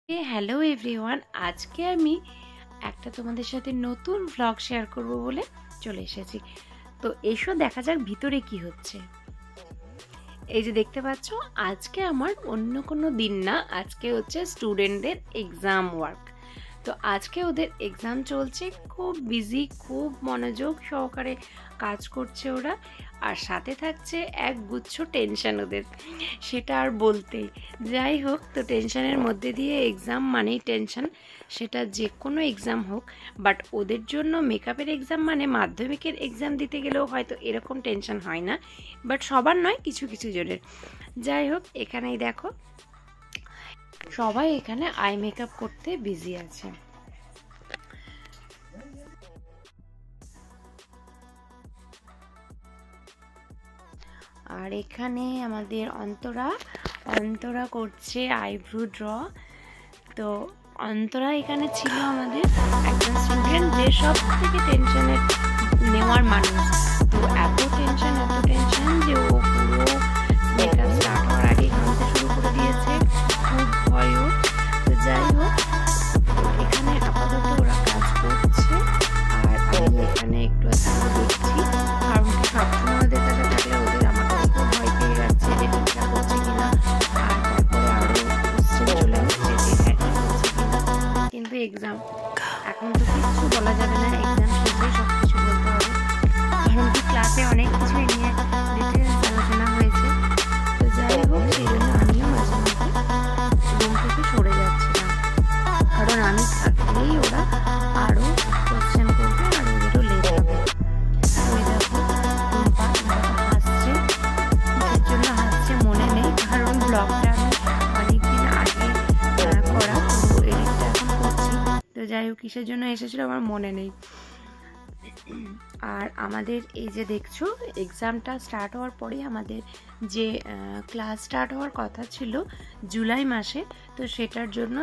Hello everyone, আজকে আমি একটা তোমাদের সাথে নতুন ভ্লগ শেয়ার করব বলে চলে এসেছি। তো এসো দেখা যাক ভিতরে কি হচ্ছে। এই যে দেখতে পাচ্ছ, আজকে আমার অন্য কোনো দিন না, আজকে হচ্ছে স্টুডেন্টদের এক্সাম ওয়ার্ক। তো আজকে ওদের এক্সাম চলছে, খুব বিজি, খুব মনোযোগ সহকারে কাজ করছে ওরা, আর সাথে থাকছে এক গুচ্ছ টেনশন ওদের, সেটা আর বলতে। যাই হোক, তো টেনশনের মধ্যে দিয়ে এক্সাম মানেই টেনশন, সেটা যে কোনো এক্সাম হোক। বাট ওদের জন্য মেকআপের এক্সাম মানে মাধ্যমিকের এক্সাম দিতে গেলেও হয়তো এরকম টেনশন হয় না, বাট সবার নয়, কিছু কিছু জনের। যাই হোক, এখানেই দেখো সবাই এখানে আই মেকআপ করতে বিজি আছে। আর এখানে আমাদের অন্তরা করছে আইব্রো ড্র। তো অন্তরা এখানে ছিল আমাদের একজন স্টুডেন্ট যে সব থেকে টেনশনের নেওয়ার মানুষ। তো এত টেনশন যে ও পুরো মেকআপ স্টার্ট হওয়ার আগে কাঁদতে শুরু করে দিয়েছে, খুব ভয়ও। তো যাই হোক, এখানে আপাতত ওরা কাজ করছে, আর আমি এখানে একটু দেখছি, কারণ কি সবসময় ওদের কাছে থাকলে ওদের আমার কাছে খুব ভয় পেয়ে যাচ্ছে যে ঠিকঠাক করছে কিনা, আর তারপরে আরও কোশ্চেন চলে আসছে যে হ্যাঁ ঠিক করছে কিনা। কিন্তু এক্সাম এখন তো কিছু বলা যাবে না, এক্সাম শেষে সব কিছু বলতে হবে, কারণ কি ক্লাসে অনেক কিছু নিয়ে ডিটেলস আলোচনা হয়েছে। তো যাই হোক, সেই জন্য আমিও মাঝে মধ্যে রুম থেকে সরে যাচ্ছিলাম, কারণ আমি থাকলেই ওরা আরও কোশ্চেন করবে আর ওদেরও লেট হবে। ওই দেখো হাসছে, কিসের জন্য হাসছে মনে নেই, কারণ ব্লগটা আমি অনেকদিন আগে করা, তো এডিটটা এখন করছি। তো যাই হোক, কিসের জন্য এসেছিলো আমার মনে নেই। আর আমাদের এই যে দেখছো, এক্সামটা স্টার্ট হওয়ার পরে আমাদের যে ক্লাস স্টার্ট হওয়ার কথা ছিল জুলাই মাসে, তো সেটার জন্য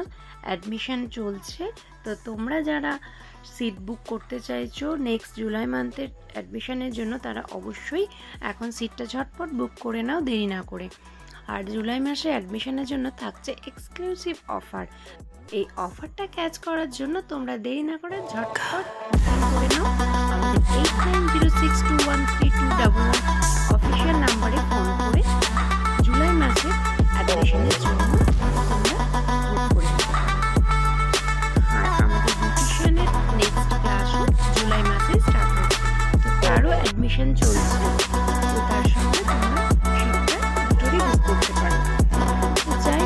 অ্যাডমিশন চলছে। তো তোমরা যারা সিট বুক করতে চাইছো নেক্সট জুলাই মান্থের অ্যাডমিশনের জন্য, তারা অবশ্যই এখন সিটটা ঝটপট বুক করে নাও, দেরি না করে। আর জুলাই মাসে অ্যাডমিশনের জন্য থাকছে এক্সক্লুসিভ অফার। এই অফারটা ক্যাচ করার জন্য তোমরা দেরি না করে ঝটপট বুকিং করে নাও আমাদের 8906213211 অফিসিয়াল নাম্বারে ফোন করে জুলাই মাসে অ্যাডমিশনের জন্য তোমরা বুক করে নিতে পারো। আর আমাদের বিউটিশিয়ানের নেক্সট ক্লাসও জুলাই মাসে স্টার্ট হচ্ছে, তো তারও অ্যাডমিশন চলছে। তো তার সঙ্গে তোমরা সিটটা দুটোরই বুক করতে পারো। তো যাই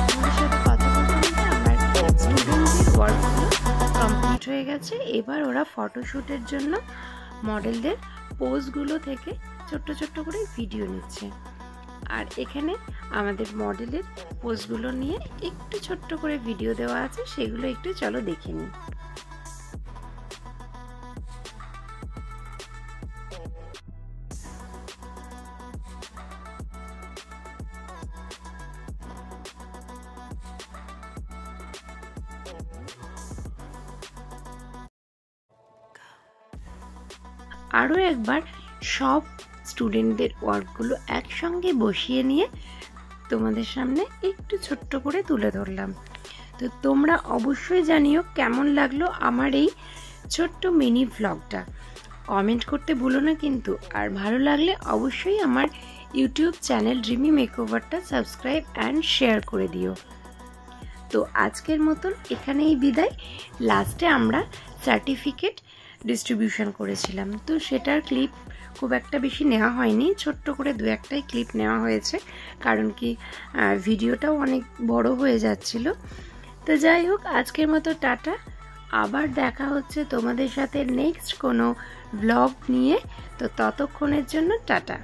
তোমাদের সাথে কথা বলতে বলতে আমার স্টুডেন্টদের ওয়ার্কগুলো কমপ্লিট হয়ে গেছে। এবার ওরা ফটোশ্যুটের জন্য মডেলদের পোজগুলো থেকে ছোট্ট ছোট্ট করে ভিডিও নিচ্ছে। আর এখানে আমাদের মডেলের পোজগুলো নিয়ে একটু ছোট্ট করে ভিডিও দেওয়া আছে, সেগুলো একটু চলো দেখে নিই। আরও একবার সব স্টুডেন্টদের ওয়ার্কগুলো একসঙ্গে বসিয়ে নিয়ে তোমাদের সামনে একটু ছোট্ট করে তুলে ধরলাম। তো তোমরা অবশ্যই জানিও কেমন লাগলো আমার এই ছোট্ট মিনি ভ্লগটা, কমেন্ট করতে ভুলো না কিন্তু। আর ভালো লাগলে অবশ্যই আমার ইউটিউব চ্যানেল ড্রিমি মেকওভারটা সাবস্ক্রাইব অ্যান্ড শেয়ার করে দিও। তো আজকের মতন এখানেই বিদায়। লাস্টে আমরা সার্টিফিকেট ডিস্ট্রিবিউশন করেছিলাম, তো সেটার ক্লিপ খুব একটা বেশি নেওয়া হয়নি, ছোট্ট করে দু একটাই ক্লিপ নেওয়া হয়েছে, কারণ কি ভিডিওটাও অনেক বড় হয়ে যাচ্ছিল। তো যাই হোক, আজকের মতো টাটা, আবার দেখা হচ্ছে তোমাদের সাথে নেক্সট কোনো ব্লগ নিয়ে। তো ততক্ষণের জন্য টাটা।